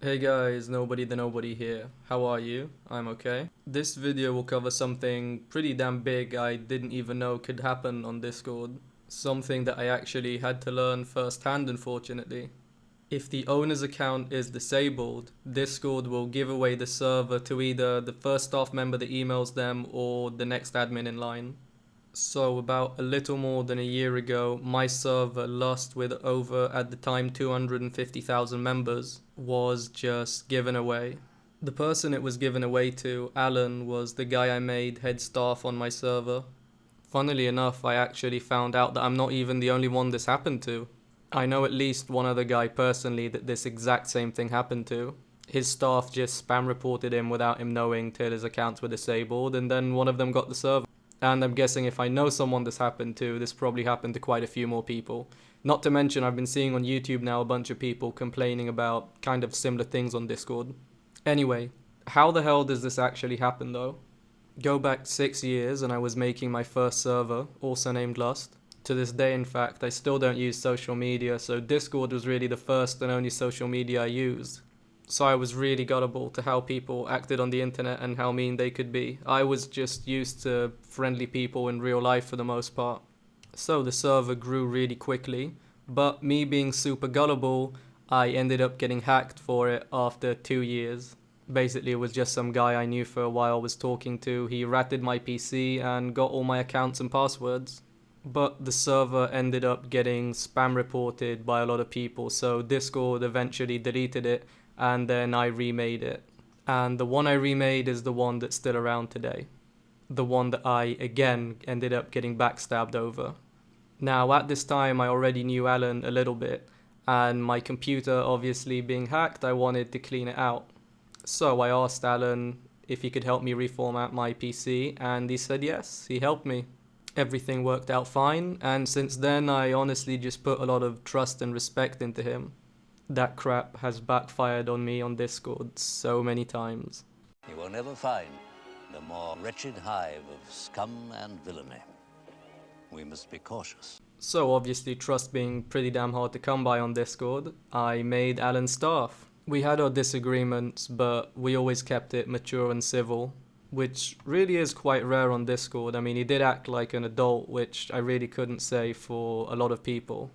Hey guys, TheNobody here. How are you? I'm okay. This video will cover something pretty damn big I didn't even know could happen on Discord. Something that I actually had to learn firsthand, unfortunately. If the owner's account is disabled, Discord will give away the server to either the first staff member that emails them or the next admin in line. So about a little more than a year ago, my server, Lust, with over at the time 250,000 members, was just given away. The person it was given away to, Alan, was the guy I made head staff on my server. Funnily enough, I actually found out that I'm not even the only one this happened to. I know at least one other guy personally that this exact same thing happened to. His staff just spam reported him without him knowing till his accounts were disabled, and then one of them got the server. And I'm guessing if I know someone this happened to, this probably happened to quite a few more people. Not to mention, I've been seeing on YouTube now a bunch of people complaining about kind of similar things on Discord. Anyway, how the hell does this actually happen though? Go back 6 years and I was making my first server, also named Lust. To this day, in fact, I still don't use social media, so Discord was really the first and only social media I used. So I was really gullible to how people acted on the internet and how mean they could be. I was just used to friendly people in real life for the most part. So the server grew really quickly, but me being super gullible, I ended up getting hacked for it after 2 years. Basically, it was just some guy I knew for a while was talking to. He ratted my PC and got all my accounts and passwords. But the server ended up getting spam reported by a lot of people, so Discord eventually deleted it, and then I remade it. And the one I remade is the one that's still around today. The one that I, again, ended up getting backstabbed over. Now, at this time, I already knew Alan a little bit, and my computer obviously being hacked, I wanted to clean it out. So I asked Alan if he could help me reformat my PC, and he said yes, he helped me. Everything worked out fine, and since then I honestly just put a lot of trust and respect into him. That crap has backfired on me on Discord so many times. You will never find a more wretched hive of scum and villainy. We must be cautious. So obviously, trust being pretty damn hard to come by on Discord, I made Alan staff. We had our disagreements, but we always kept it mature and civil, which really is quite rare on Discord. I mean, he did act like an adult, which I really couldn't say for a lot of people.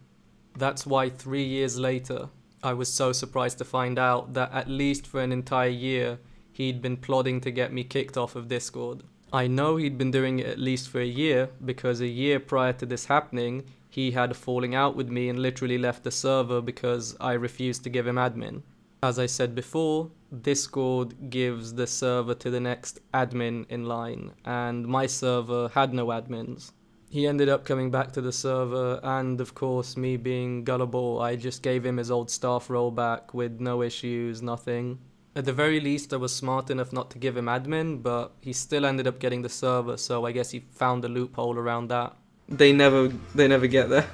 That's why 3 years later, I was so surprised to find out that at least for an entire year, he'd been plotting to get me kicked off of Discord. I know he'd been doing it at least for a year, because a year prior to this happening, he had a falling out with me and literally left the server because I refused to give him admin. As I said before, Discord gives the server to the next admin in line, and my server had no admins. He ended up coming back to the server, and of course, me being gullible, I just gave him his old staff role back with no issues, nothing. At the very least, I was smart enough not to give him admin, but he still ended up getting the server, so I guess he found a loophole around that. They never get there.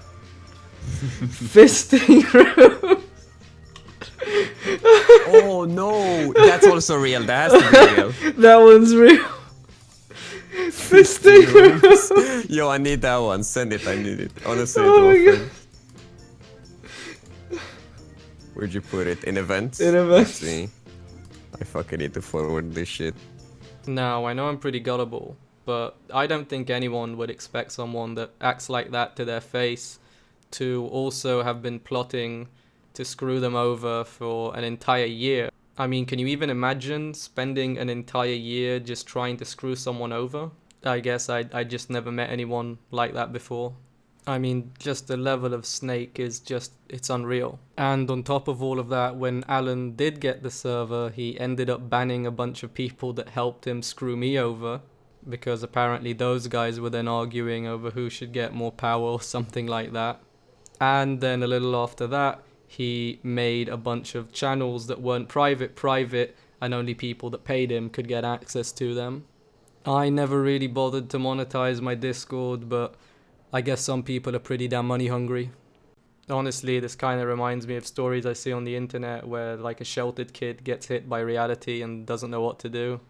Fisting room. Oh no, that's also real. That has to be real. That one's real. Fisting room. Yo, I need that one. Send it. I need it. Honestly, Oh my God. Where'd you put it? In events? In events. Let's see. I fucking need to forward this shit. Now, I know I'm pretty gullible, but I don't think anyone would expect someone that acts like that to their face to also have been plotting to screw them over for an entire year. I mean, can you even imagine spending an entire year just trying to screw someone over? I guess I just never met anyone like that before. I mean, just the level of snake is just, it's unreal. And on top of all of that, when Alan did get the server, he ended up banning a bunch of people that helped him screw me over, because apparently those guys were then arguing over who should get more power or something like that. And then a little after that, he made a bunch of channels that weren't private, and only people that paid him could get access to them. I never really bothered to monetize my Discord, but I guess some people are pretty damn money hungry. Honestly, this kind of reminds me of stories I see on the internet where like a sheltered kid gets hit by reality and doesn't know what to do.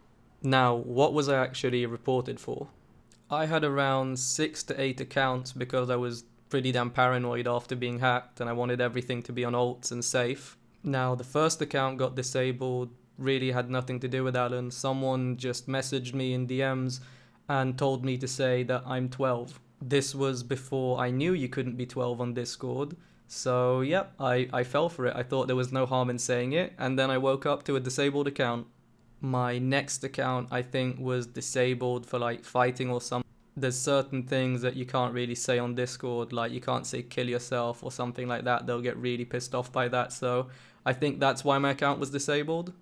Now, what was I actually reported for? I had around 6 to 8 accounts because I was pretty damn paranoid after being hacked and I wanted everything to be on alts and safe. Now, the first account got disabled, really had nothing to do with Alan. Someone just messaged me in DMs and told me to say that I'm 12. This was before I knew you couldn't be 12 on Discord. So, yep, I fell for it. I thought there was no harm in saying it, and then I woke up to a disabled account. My next account, I think, was disabled for like fighting or something. There's certain things that you can't really say on Discord, like you can't say kill yourself or something like that. They'll get really pissed off by that. So I think that's why my account was disabled.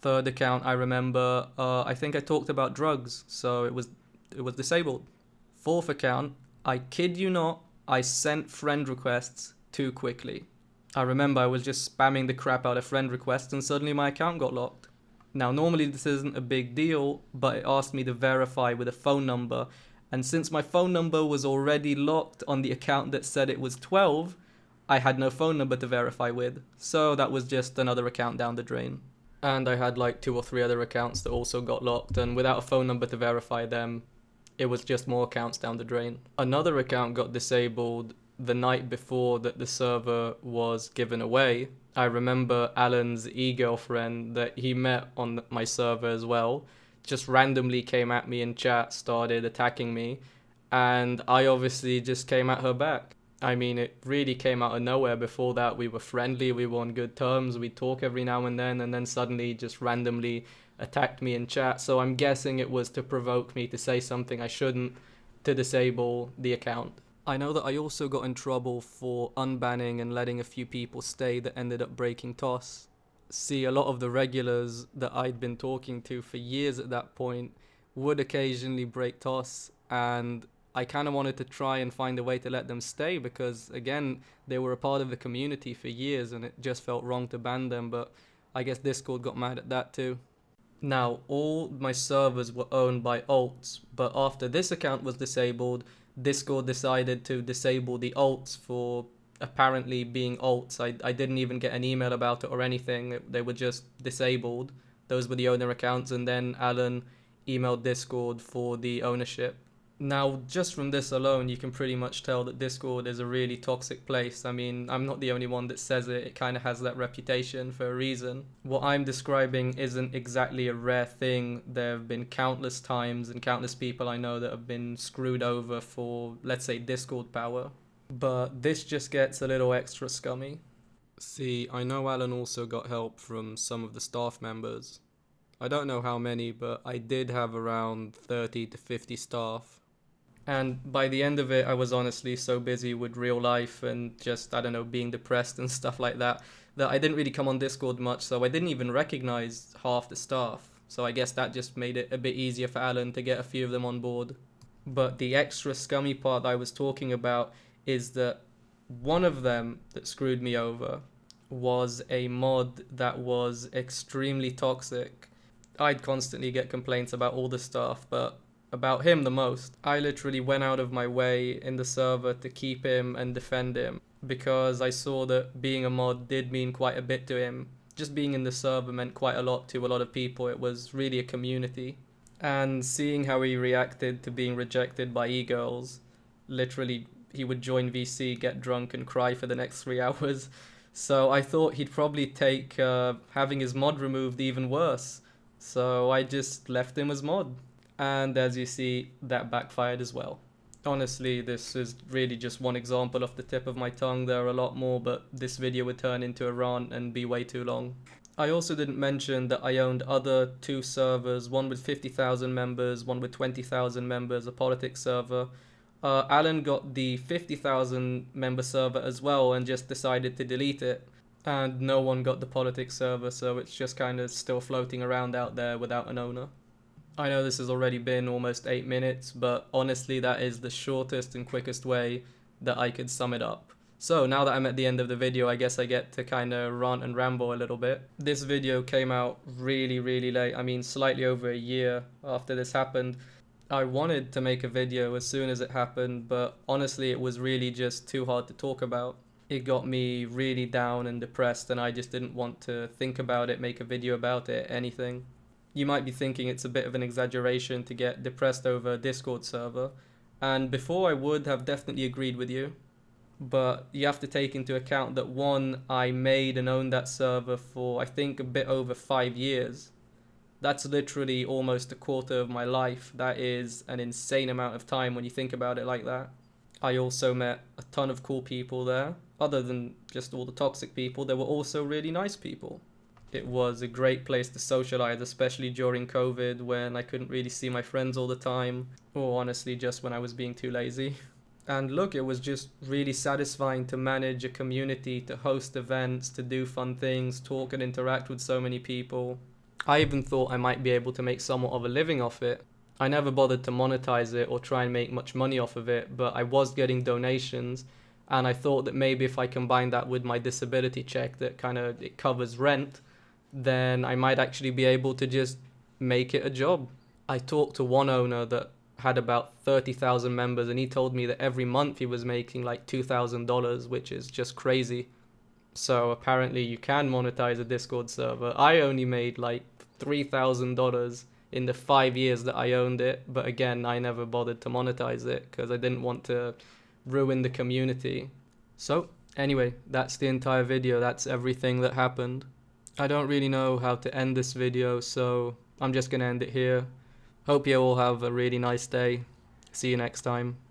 Third account, I remember, I think I talked about drugs, so it was disabled. Fourth account, I kid you not, I sent friend requests too quickly. I remember I was just spamming the crap out of friend requests and suddenly my account got locked. Now, normally this isn't a big deal, but it asked me to verify with a phone number. And since my phone number was already locked on the account that said it was 12, I had no phone number to verify with. So that was just another account down the drain. And I had like 2 or 3 other accounts that also got locked, and without a phone number to verify them, it was just more accounts down the drain. Another account got disabled the night before that the server was given away. I remember Alan's e-girlfriend that he met on my server as well just randomly came at me in chat, started attacking me, and I obviously just came at her back. I mean, it really came out of nowhere. Before that, we were friendly, we were on good terms, we'd talk every now and then suddenly just randomly attacked me in chat. So I'm guessing it was to provoke me to say something I shouldn't, to disable the account. I know that I also got in trouble for unbanning and letting a few people stay that ended up breaking TOS. See, a lot of the regulars that I'd been talking to for years at that point would occasionally break TOS, and I kind of wanted to try and find a way to let them stay because, again, they were a part of the community for years and it just felt wrong to ban them, but I guess Discord got mad at that too. Now, all my servers were owned by alts, but after this account was disabled, Discord decided to disable the alts for apparently being alts. I didn't even get an email about it or anything. They were just disabled. Those were the owner accounts, and then Alan emailed Discord for the ownership. Now, just from this alone, you can pretty much tell that Discord is a really toxic place. I mean, I'm not the only one that says it. It kind of has that reputation for a reason. What I'm describing isn't exactly a rare thing. There have been countless times and countless people I know that have been screwed over for, let's say, Discord power. But this just gets a little extra scummy. See, I know Alan also got help from some of the staff members. I don't know how many, but I did have around 30 to 50 staff. And by the end of it, I was honestly so busy with real life and just, I don't know, being depressed and stuff like that, that I didn't really come on Discord much, so I didn't even recognize half the staff. So I guess that just made it a bit easier for Alan to get a few of them on board. But the extra scummy part I was talking about is that one of them that screwed me over was a mod that was extremely toxic. I'd constantly get complaints about all the stuff, but about him the most. I literally went out of my way in the server to keep him and defend him because I saw that being a mod did mean quite a bit to him. Just being in the server meant quite a lot to a lot of people. It was really a community. And seeing how he reacted to being rejected by e-girls, literally he would join VC, get drunk and cry for the next 3 hours. So I thought he'd probably take having his mod removed even worse. So I just left him as mod. And as you see, that backfired as well. Honestly, this is really just one example off the tip of my tongue. There are a lot more, but this video would turn into a rant and be way too long. I also didn't mention that I owned other 2 servers, one with 50,000 members, one with 20,000 members, a politics server. Alan got the 50,000 member server as well and just decided to delete it. And no one got the politics server, so it's just kind of still floating around out there without an owner. I know this has already been almost 8 minutes, but honestly that is the shortest and quickest way that I could sum it up. So now that I'm at the end of the video, I guess I get to kind of rant and ramble a little bit. This video came out really late. I mean, slightly over a year after this happened. I wanted to make a video as soon as it happened, but honestly it was really just too hard to talk about. It got me really down and depressed, and I just didn't want to think about it, make a video about it, anything. You might be thinking it's a bit of an exaggeration to get depressed over a Discord server, and before I would have definitely agreed with you. But you have to take into account that one, I made and owned that server for I think a bit over 5 years. That's literally almost a quarter of my life. That is an insane amount of time when you think about it like that. I also met a ton of cool people there. Other than just all the toxic people, there were also really nice people. It was a great place to socialize, especially during COVID when I couldn't really see my friends all the time, or honestly just when I was being too lazy. And look, it was just really satisfying to manage a community, to host events, to do fun things, talk and interact with so many people. I even thought I might be able to make somewhat of a living off it. I never bothered to monetize it or try and make much money off of it, but I was getting donations, and I thought that maybe if I combined that with my disability check that it covers rent, then I might actually be able to just make it a job. I talked to one owner that had about 30,000 members, and he told me that every month he was making like $2,000, which is just crazy. So apparently you can monetize a Discord server. I only made like $3,000 in the 5 years that I owned it, but again, I never bothered to monetize it because I didn't want to ruin the community. So anyway, that's the entire video. That's everything that happened. I don't really know how to end this video, so I'm just gonna end it here. Hope you all have a really nice day. See you next time.